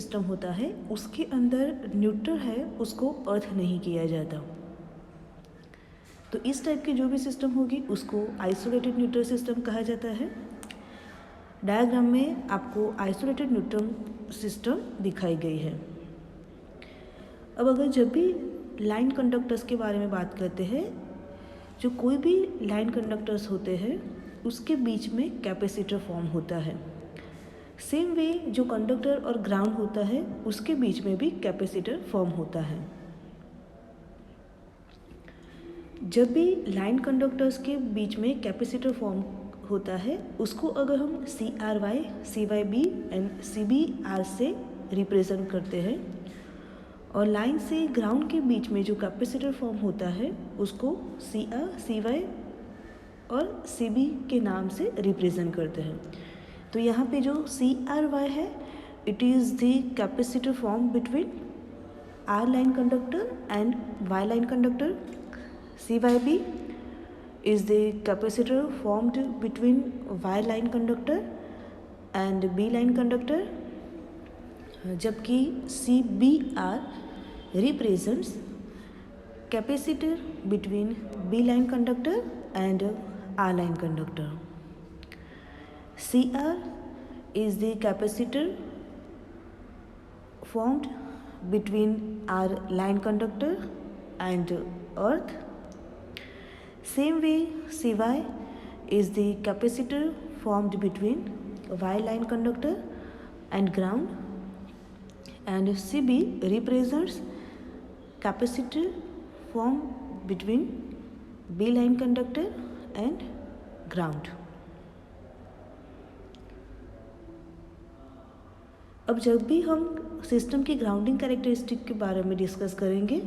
System होता है उसके अंदर न्यूट्रल है उसको अर्थ नहीं किया जाता। तो इस टाइप की जो भी सिस्टम होगी उसको आइसोलेटेड न्यूट्रल सिस्टम कहा जाता है। डायग्राम में आपको आइसोलेटेड न्यूट्रल सिस्टम दिखाई गई है। अब अगर जब भी लाइन कंडक्टर्स के बारे में बात करते हैं, जो कोई भी लाइन कंडक्टर्स होते हैं उसके बीच में कैपेसिटर फॉर्म होता है। सेम वे जो कंडक्टर और ग्राउंड होता है उसके बीच में भी कैपेसिटर फॉर्म होता है। जब भी लाइन कंडक्टर्स के बीच में कैपेसिटर फॉर्म होता है उसको अगर हम CRY, CYB एंड CBR से रिप्रेजेंट करते हैं, और लाइन से ग्राउंड के बीच में जो कैपेसिटर फॉर्म होता है उसको CR, CY और CB के नाम से रिप्रेजेंट करते हैं। तो यहाँ पे जो CRY है it is the capacitor form between R line conductor and Y line conductor. CYB is the capacitor formed between Y line conductor and B line conductor, जबकि CBR represents capacitor between B line conductor and R line conductor. CR is the capacitor formed between R line conductor and earth. Same way CY is the capacitor formed between Y line conductor and ground, and CB represents capacitor formed between B line conductor and ground. अब जब भी हम system की grounding characteristic के बारे में discuss करेंगे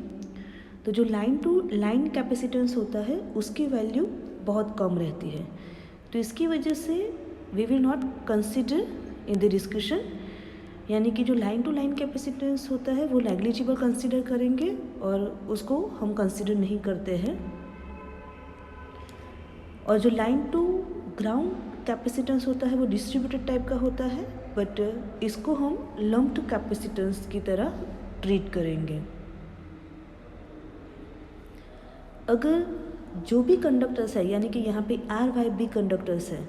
तो जो लाइन टू लाइन कैपेसिटेंस होता है उसकी वैल्यू बहुत कम रहती है। तो इसकी वजह से we will not consider in the discussion, यानी कि जो लाइन टू लाइन कैपेसिटेंस होता है वो नेग्लिजिबल कंसिडर करेंगे और उसको हम कंसिडर नहीं करते हैं। और जो लाइन टू ग्राउंड कैपेसिटेंस होता है वो डिस्ट्रीब्यूटेड टाइप का होता है, बट इसको हम लम्प्ड कैपेसिटेंस की तरह ट्रीट करेंगे। अगर जो भी कंडक्टर्स है, यानी कि यहाँ पे RYB कंडक्टर्स है,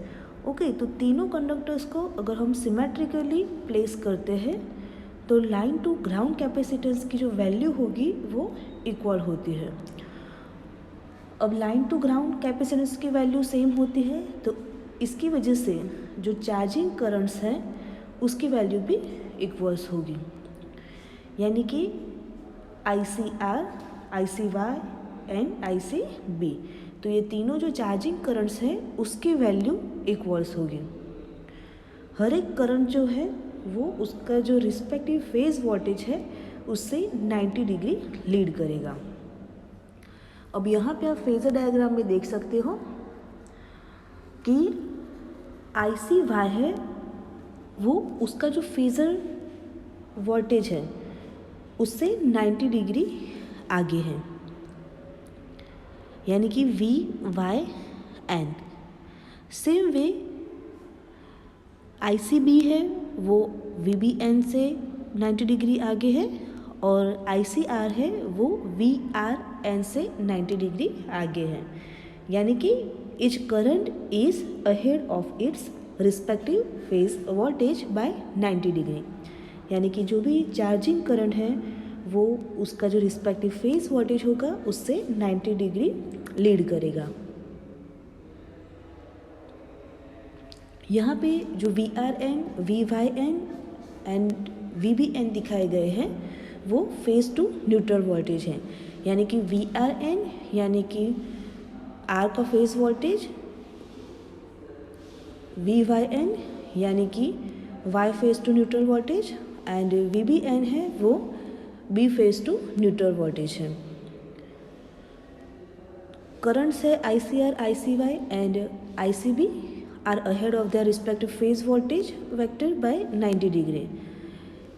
ओके, तो तीनों कंडक्टर्स को अगर हम सिमेट्रिकली प्लेस करते हैं तो लाइन टू ग्राउंड कैपेसिटेंस की जो वैल्यू होगी वो इक्वल होती है। अब लाइन टू ग्राउंड कैपेसिटेंस की वैल्यू सेम होती है तो इसकी वजह से जो चार्जिंग करंट्स हैं उसकी वैल्यू भी इक्वल्स होगी, यानी कि ICR, ICY एंड ICB, तो ये तीनों जो चार्जिंग करंट्स हैं उसकी वैल्यू इक्वल्स होगी। हर एक करंट जो है वो उसका जो रिस्पेक्टिव फेज वोल्टेज है उससे 90 डिग्री लीड करेगा। अब यहाँ पे आप फेजर डायग्राम में देख सकते हो कि ICY है वो उसका जो फेजर वोल्टेज है उससे 90 डिग्री आगे है, यानी कि VYN। सेम वे ICB है वो VBN से 90 डिग्री आगे है, और ICR है वो VRN से 90 डिग्री आगे है, यानी कि each current is ahead of its respective phase voltage by 90 degree, यानी कि जो भी चार्जिंग करंट है वो उसका जो रिस्पेक्टिव फेज वोल्टेज होगा उससे 90 डिग्री लीड करेगा। यहाँ पे जो VRN, VYN एंड VBN दिखाए गए हैं वो फेज टू न्यूट्रल वोल्टेज हैं, यानी कि VRN यानी कि R का फेज वोल्टेज, VYN यानी कि Y phase to neutral voltage and VBN है वो B phase to neutral voltage है। करंट्स है ICR, ICY and ICB are ahead of their respective phase voltage vector by 90 degree,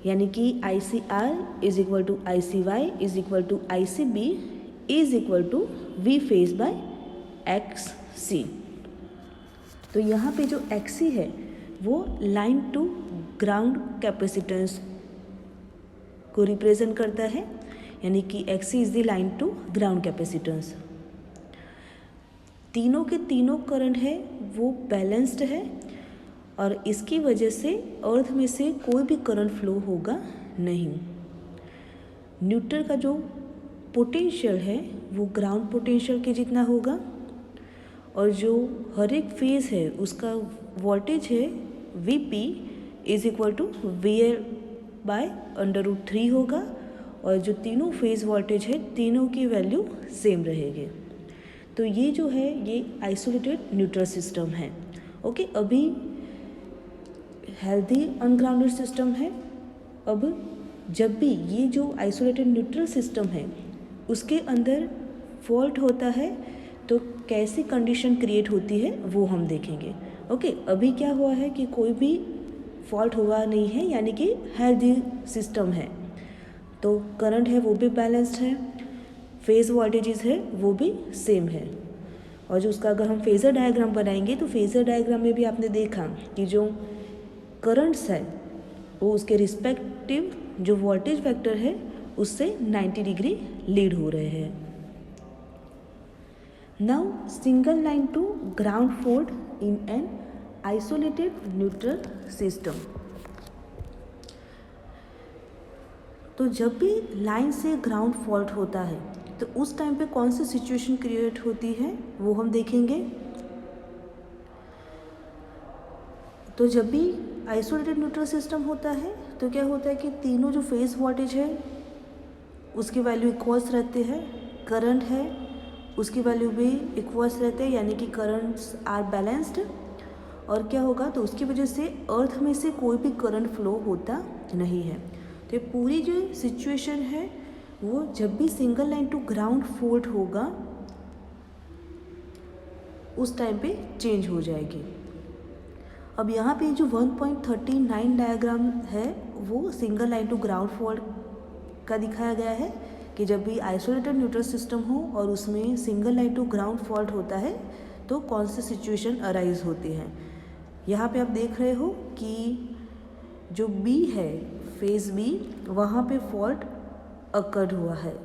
यानी कि ICR is equal to ICY is equal to ICB is equal to V phase by XC। तो यहाँ पे जो XC है वो line to ground capacitance को represent करता है, यानी कि XC is the line to ground capacitance. तीनों के तीनों करंट है वो बैलेंस्ड है और इसकी वजह से अर्थ में से कोई भी करंट फ्लो होगा नहीं। न्यूट्रल का जो पोटेंशियल है वो ग्राउंड पोटेंशियल के जितना होगा और जो हर एक फेज़ है उसका वोल्टेज है Vp is equal to VL/√3 होगा और जो तीनों फेज़ वोल्टेज है तीनों की वैल्यू सेम रहेगी। तो ये जो है ये आइसोलेटेड न्यूट्रल सिस्टम है। ओके, अभी हेल्दी अनग्राउंडेड सिस्टम है। अब जब भी ये जो आइसोलेटेड न्यूट्रल सिस्टम है उसके अंदर फॉल्ट होता है तो कैसी कंडीशन क्रिएट होती है वो हम देखेंगे। ओके, अभी क्या हुआ है कि कोई भी फॉल्ट हुआ नहीं है, यानी कि हेल्दी सिस्टम है, तो करंट है वो भी बैलेंस्ड है, फेज़ वोल्टेजेस है वो भी सेम है। और जो उसका अगर हम फेज़र डायग्राम बनाएंगे तो फेज़र डायग्राम में भी आपने देखा कि जो करंट्स है वो उसके रिस्पेक्टिव जो वोल्टेज वेक्टर है उससे 90 डिग्री लीड हो रहे हैं। Now single line to ground fault in an isolated neutral system. तो जब भी लाइन से ग्राउंड फॉल्ट होता है तो उस टाइम पे कौन सी सिचुएशन क्रिएट होती है वो हम देखेंगे। तो जब भी आइसोलेटेड न्यूट्रल सिस्टम होता है तो क्या होता है कि तीनों जो फेज़ वोल्टेज है उसकी वैल्यू इक्वल्स रहते हैं, करंट है उसकी वैल्यू भी इक्वल्स रहते हैं, यानी कि करंट्स आर बैलेंस्ड। और क्या होगा तो उसकी वजह से अर्थ में से कोई भी करंट फ्लो होता नहीं है। तो पूरी जो सिचुएशन है वो जब भी single line to ground fault होगा उस टाइम पे चेंज हो जाएगी। अब यहाँ पे जो 1.39 डायग्राम है वो single line to ground fault का दिखाया गया है कि जब भी आइसोलेटेड न्यूट्रल सिस्टम हो और उसमें single line to ground fault होता है तो कौन सी सिचुएशन अराइज होती है। यहाँ पे आप देख रहे हो कि जो बी है फेज़ बी वहाँ पे फॉल्ट अकर्ड हुआ है,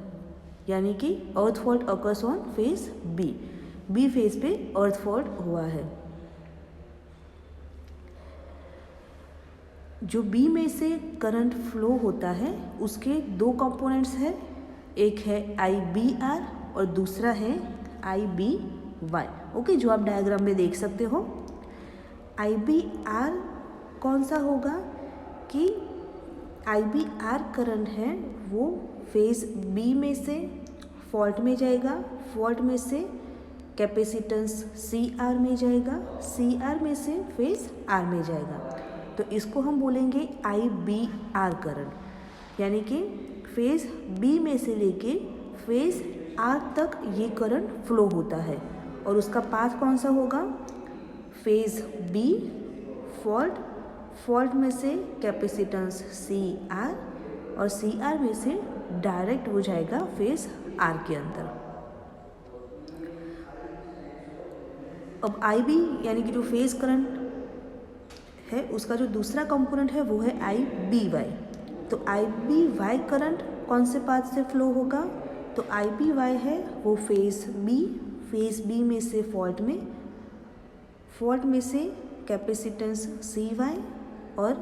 यानी कि earth fault occurs on phase B phase पे अर्थ फॉल्ट हुआ है। जो बी में से करंट फ्लो होता है उसके दो कंपोनेंट्स हैं, एक है IBR और दूसरा है IBY। ओके, जो आप डायग्राम में देख सकते हो। IBR कौन सा होगा कि IBR करंट है वो फेज़ बी में से फॉल्ट में जाएगा, फॉल्ट में से कैपेसिटेंस CR में जाएगा, CR में से फेज़ R में जाएगा। तो इसको हम बोलेंगे IBR करंट, यानी कि फेज़ बी में से लेके फेज़ R तक ये करंट फ्लो होता है और उसका पाथ कौन सा होगा, फेज़ बी फॉल्ट में से कैपेसिटेंस CR और CR में से डायरेक्ट हो जाएगा फेज़ R के अंदर। अब IB यानी कि जो फेज़ करंट है उसका जो दूसरा कंपोनेंट है वो है IBY। तो IBY करंट कौन से पाथ से फ्लो होगा, तो IBY है वो फेज़ बी में से फॉल्ट में से कैपेसिटेंस CY और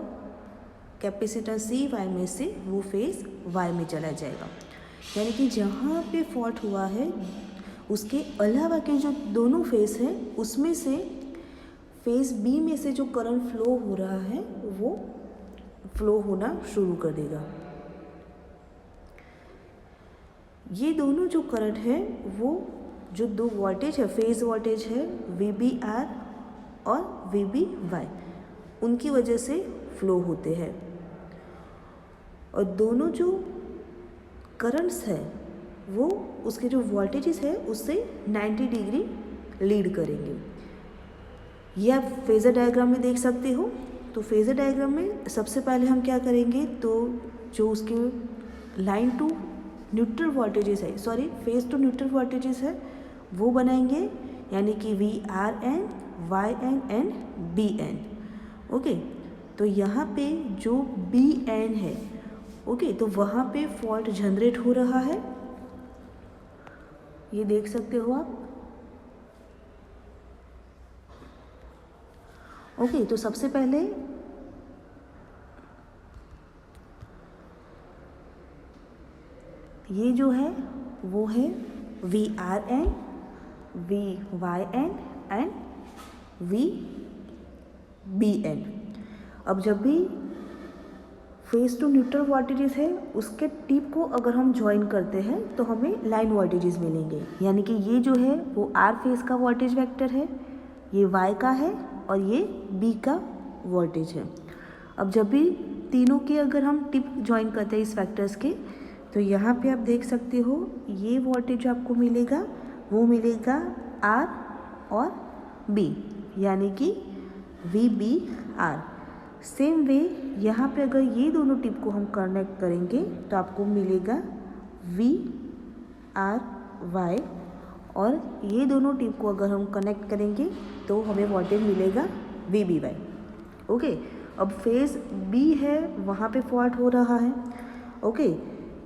कैपेसिटेंस CY में से वो फेज़ Y में चला जाएगा। यानी कि जहाँ पे फॉल्ट हुआ है उसके अलावा के जो दोनों फेज़ हैं उसमें से फेज़ बी में से जो करंट फ्लो हो रहा है वो फ्लो होना शुरू कर देगा। ये दोनों जो करंट है वो जो दो वोल्टेज है फेज़ वोल्टेज है VBR और VBY उनकी वजह से फ्लो होते हैं और दोनों जो करंट्स है वो उसके जो वोल्टेजेस है उससे 90 डिग्री लीड करेंगे। ये आप फेज़र डायग्राम में देख सकते हो। तो फेज़र डायग्राम में सबसे पहले हम क्या करेंगे, तो जो उसके लाइन टू न्यूट्रल वोल्टेजेस है फेज़ टू न्यूट्रल वोल्टेजेस है वो बनाएंगे, यानी कि VRN, YN and BN। Okay, तो यहाँ पे जो BN है ओके, तो वहाँ पे फॉल्ट जनरेट हो रहा है, ये देख सकते हो आप। ओके, तो सबसे पहले ये जो है वो है VRN, VYN एंड VBN। अब जब भी फेस टू न्यूट्रल वोल्टेजेस है उसके टिप को अगर हम ज्वाइन करते हैं तो हमें लाइन वोल्टेजेस मिलेंगे, यानी कि ये जो है वो R फेस का वोल्टेज वेक्टर है, ये Y का है और ये B का वोल्टेज है। अब जब भी तीनों के अगर हम टिप ज्वाइन करते हैं इस वेक्टर्स के, तो यहाँ पे आप देख सकते हो ये वोल्टेज जो आपको मिलेगा वो मिलेगा R और B, यानी कि VBR। सेम वे यहाँ पे अगर ये दोनों टिप को हम कनेक्ट करेंगे तो आपको मिलेगा VRY, और ये दोनों टिप को अगर हम कनेक्ट करेंगे तो हमें वोल्टेज मिलेगा VBY। ओके, अब फेज B है वहाँ पे फॉल्ट हो रहा है। ओके,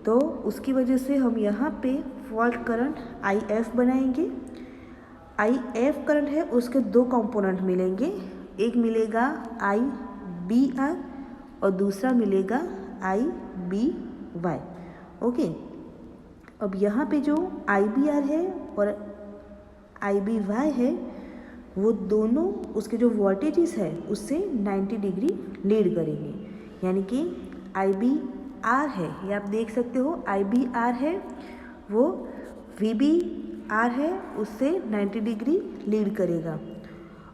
तो उसकी वजह से हम यहाँ पे फॉल्ट करंट IF बनाएंगे। IF करंट है उसके दो कंपोनेंट मिलेंगे, एक मिलेगा IBR और दूसरा मिलेगा IBY। ओके, अब यहाँ पे जो IBR है और IBY है वो दोनों उसके जो वोल्टेजेस है उससे 90 डिग्री लीड करेंगे, यानी कि IBR है, ये आप देख सकते हो IBR है वो VBR है उससे 90 डिग्री लीड करेगा,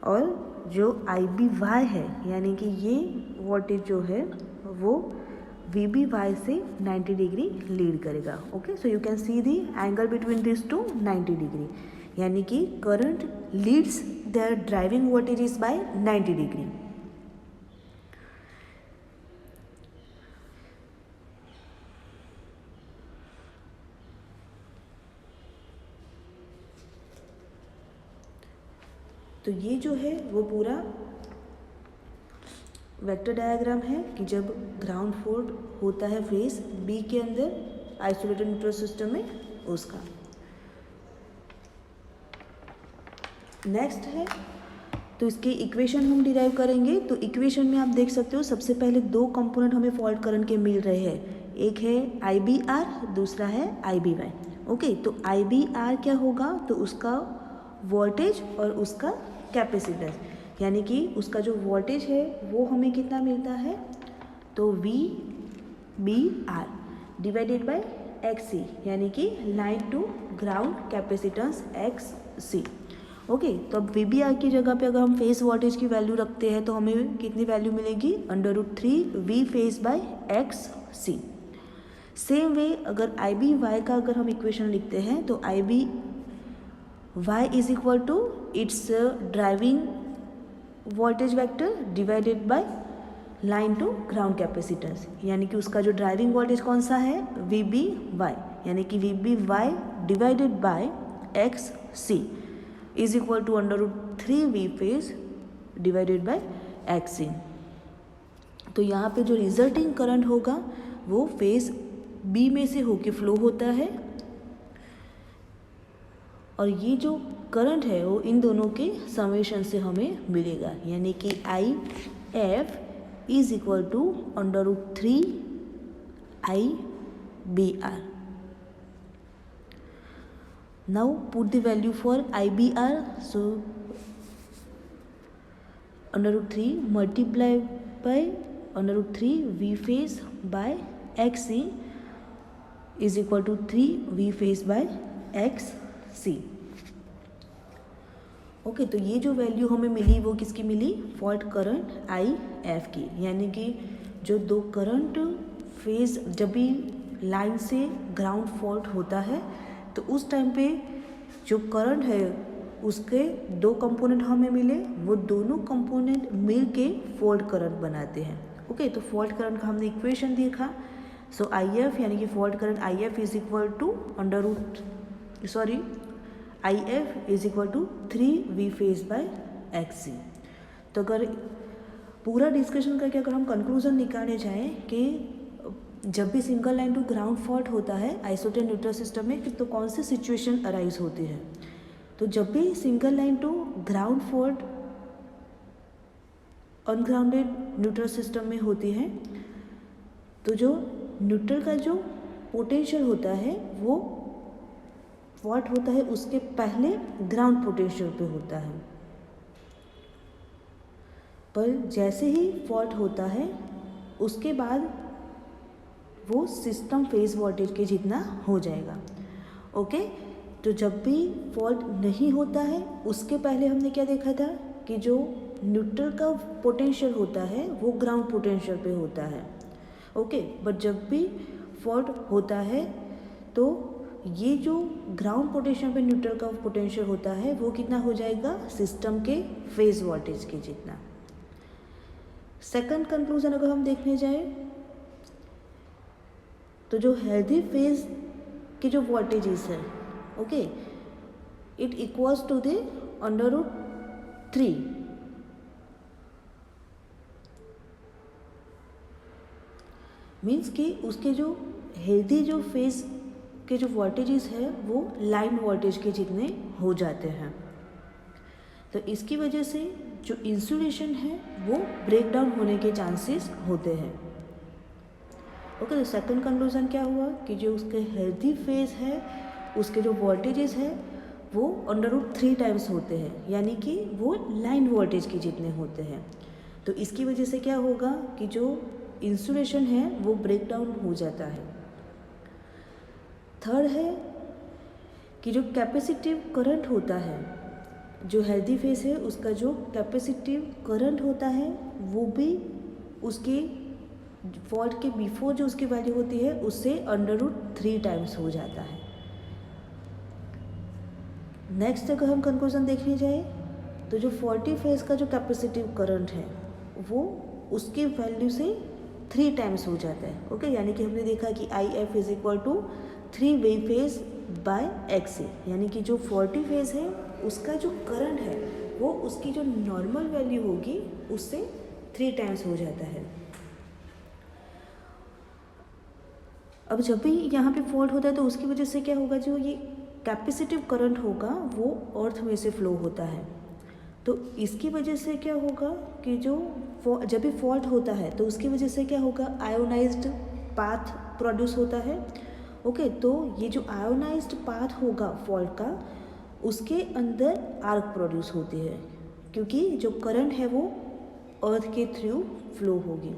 और जो IBY है यानी कि ये वोल्टेज जो है वो VBY से 90 डिग्री लीड करेगा। Okay, so you can see the angle between this two 90 degree, यानी कि current leads their driving voltages by 90 degree. तो ये जो है वो पूरा वेक्टर डायग्राम है कि जब ग्राउंड फॉल्ट होता है फेज बी के अंदर आइसोलेटेड न्यूट्रल सिस्टम में उसका। नेक्स्ट है तो इसके इक्वेशन हम डिराइव करेंगे। तो इक्वेशन में आप देख सकते हो सबसे पहले दो कंपोनेंट हमें फॉल्ट करंट के मिल रहे हैं, एक है IBR दूसरा है IBY। ओके, तो IBR क्या होगा, तो उसका वोल्टेज और उसका कैपेसिटेंस, यानी कि उसका जो वोल्टेज है वो हमें कितना मिलता है, तो VBR डिवाइडेड बाय XC, यानी कि line to ground capacitance XC। Okay, तो अब VBR की जगह पे अगर हम फेस वोल्टेज की वैल्यू रखते हैं तो हमें कितनी वैल्यू मिलेगी, √3 V face by XC। Same way अगर IBY का अगर हम इक्वेशन लिखते हैं तो IBY is equal to its driving voltage vector divided by line to ground capacitance, यानी कि उसका जो ड्राइविंग वोल्टेज कौन सा है, VBY, यानी कि VBY divided by XC is equal to √3 V phase divided by XC। तो यहाँ पे जो रिजल्टिंग करंट होगा वो फेज B में से होके फ्लो होता है, और ये जो करंट है वो इन दोनों के समेशन से हमें मिलेगा, यानी कि IF is equal to √3 IBR। Now put the value for IBR, so √3 multiplied by √3 V phase by XC is equal to 3 V phase by XC। Okay, तो ये जो वैल्यू हमें मिली वो किसकी मिली, फॉल्ट करंट IF की, यानी कि जो दो करंट फेज जब भी लाइन से ग्राउंड फॉल्ट होता है तो उस टाइम पे जो करंट है उसके दो कंपोनेंट हमें मिले, वो दोनों कंपोनेंट मिल के फॉल्ट करंट बनाते हैं। ओके, तो फॉल्ट करंट का हमने इक्वेशन देखा। सो IF यानी कि fault current IF is equal to IF is equal to 3 V phase by XC। तो अगर पूरा डिस्कशन करके अगर हम कंक्लूजन निकालने जाएँ कि जब भी single line to ground fault होता है आइसोलेटेड न्यूट्रल सिस्टम में तो कौन सी सिचुएशन अराइज होती है? तो जब भी single line to ground fault ungrounded neutral system में होती है तो जो न्यूट्रल का जो पोटेंशियल होता है वो फॉल्ट होता है उसके पहले ग्राउंड पोटेंशियल पे होता है, पर जैसे ही फॉल्ट होता है उसके बाद वो सिस्टम फेज वोल्टेज के जितना हो जाएगा। ओके, तो जब भी फॉल्ट नहीं होता है उसके पहले हमने क्या देखा था कि जो न्यूट्रल का पोटेंशियल होता है वो ग्राउंड पोटेंशियल पे होता है। ओके, बट जब भी फॉल्ट होता है तो ये जो ग्राउंड पोटेंशियल पे न्यूट्रल का पोटेंशियल होता है वो कितना हो जाएगा? सिस्टम के फेज वोल्टेज के जितना। सेकंड कंक्लूजन अगर हम देखने जाए तो जो हेल्दी फेज के जो वोल्टेजेस है, okay, it equals to the √3 means कि उसके जो हेल्दी जो फेज के जो वोल्टेजेस है वो लाइन वोल्टेज के जितने हो जाते हैं। तो इसकी वजह से जो इंसुलेशन है वो ब्रेक डाउन होने के चांसेस होते हैं। ओके, तो सेकंड कंक्लूजन क्या हुआ कि जो उसके हेल्दी फेज है उसके जो वोल्टेजेस है वो √3 टाइम्स होते हैं, यानी कि वो लाइन वोल्टेज के जितने होते हैं। तो इसकी वजह से क्या होगा कि जो इंसुलेशन है वो ब्रेक डाउन हो जाता है। थर्ड है कि जो कैपेसिटिव करंट होता है, जो हेल्दी फेस है उसका जो कैपेसिटिव करंट होता है वो भी उसके फॉल्ट के बिफोर जो उसकी वैल्यू होती है उससे √3 टाइम्स हो जाता है। नेक्स्ट अगर हम कंक्लूजन देखने जाए तो जो फॉल्टी फेज का जो कैपेसिटिव करंट है वो उसकी वैल्यू से 3 टाइम्स हो जाता है। ओके, यानी कि हमने देखा कि IF is equal to 3 V phase by XA, यानी कि जो फॉल्टी फेज है उसका जो करंट है वो उसकी जो नॉर्मल वैल्यू होगी उससे 3 टाइम्स हो जाता है। अब जब भी यहाँ पे फॉल्ट होता है तो उसकी वजह से क्या होगा, जो ये कैपेसिटिव करंट होगा वो अर्थ में से फ्लो होता है। तो इसकी वजह से क्या होगा कि जो जब भी फॉल्ट होता है तो उसकी वजह से क्या होगा, आयोनाइज्ड पाथ प्रोड्यूस होता है। ओके, तो ये जो आयोनाइज्ड पाथ होगा फॉल्ट का उसके अंदर आर्क प्रोड्यूस होती है क्योंकि जो करंट है वो अर्थ के थ्रू फ्लो होगी।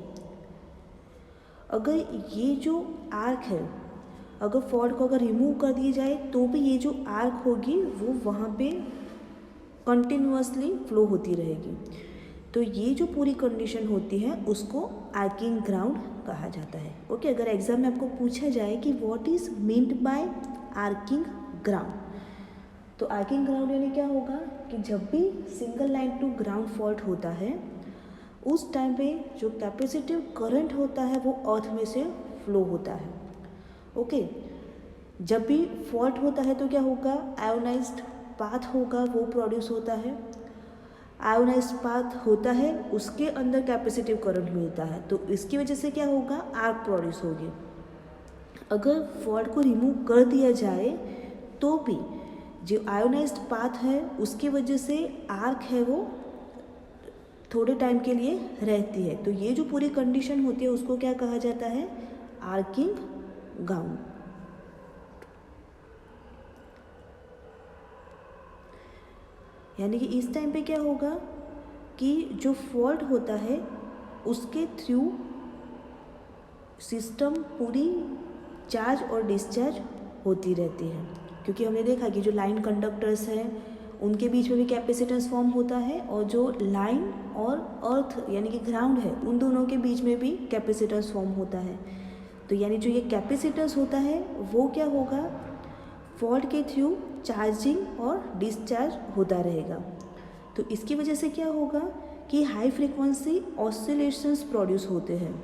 अगर ये जो आर्क है अगर फॉल्ट को अगर रिमूव कर दी जाए तो भी ये जो आर्क होगी वो वहाँ पे कंटिन्यूअसली फ्लो होती रहेगी। तो ये जो पूरी कंडीशन होती है उसको आर्किंग ग्राउंड कहा जाता है। ओके, अगर एग्जाम में आपको पूछा जाए कि what is meant by arcing ground, तो आर्किंग ग्राउंड यानी क्या होगा कि जब भी single line to ground fault होता है उस टाइम पे जो कैपेसिटिव करंट होता है वो अर्थ में से फ्लो होता है। ओके, जब भी फॉल्ट होता है तो क्या होगा, आयोनाइज्ड पाथ होगा वो प्रोड्यूस होता है। आयोनाइज्ड पाथ होता है उसके अंदर कैपेसिटिव करंट मिलता है तो इसकी वजह से क्या होगा, आर्क प्रोड्यूस होगी। अगर फॉल्ट को रिमूव कर दिया जाए तो भी जो आयोनाइज्ड पाथ है उसकी वजह से आर्क है वो थोड़े टाइम के लिए रहती है। तो ये जो पूरी कंडीशन होती है उसको क्या कहा जाता है, आर्किंग ग्राउंड। यानी कि इस टाइम पे क्या होगा कि जो फॉल्ट होता है उसके थ्रू सिस्टम पूरी चार्ज और डिस्चार्ज होती रहती है, क्योंकि हमने देखा कि जो लाइन कंडक्टर्स हैं उनके बीच में भी कैपेसिटेंस फॉर्म होता है और जो लाइन और अर्थ यानी कि ग्राउंड है उन दोनों के बीच में भी कैपेसिटेंस फॉर्म होता है। तो यानी जो ये कैपेसिटेंस होता है वो क्या होगा, फॉल्ट के थ्रू चार्जिंग और डिस्चार्ज होता रहेगा। तो इसकी वजह से क्या होगा कि हाई फ्रीक्वेंसी ऑसिलेशंस प्रोड्यूस होते हैं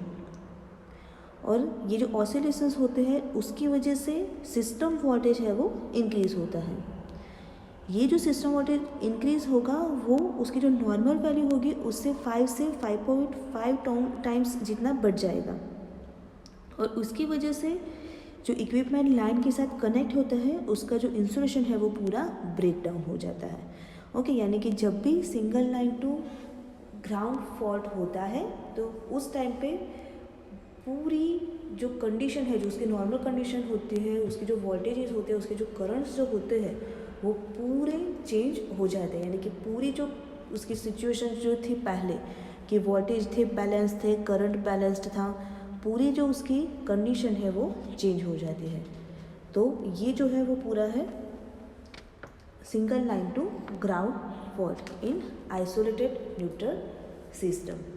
और ये जो ऑसिलेशंस होते हैं उसकी वजह से सिस्टम वोल्टेज है वो इंक्रीज़ होता है। ये जो सिस्टम वोल्टेज इंक्रीज़ होगा वो उसकी जो नॉर्मल वैल्यू होगी उससे 5 से 5.5 टाइम्स जितना बढ़ जाएगा। और उसकी वजह से जो इक्विपमेंट लाइन के साथ कनेक्ट होता है उसका जो इंसुलेशन है वो पूरा ब्रेक डाउन हो जाता है। ओके, यानी कि जब भी single line to ground fault होता है तो उस टाइम पे पूरी जो कंडीशन है, जो उसकी नॉर्मल कंडीशन होती है, उसकी जो वोल्टेजेस होते हैं, उसके जो करंट्स जो होते हैं वो पूरे चेंज हो जाते हैं। यानी कि पूरी जो उसकी सिचुएशन जो थी पहले कि वोल्टेज थे बैलेंस थे, करंट बैलेंस्ड था, पूरी जो उसकी कंडीशन है वो चेंज हो जाती है। तो ये जो है वो पूरा है single line to ground fault in isolated neutral system.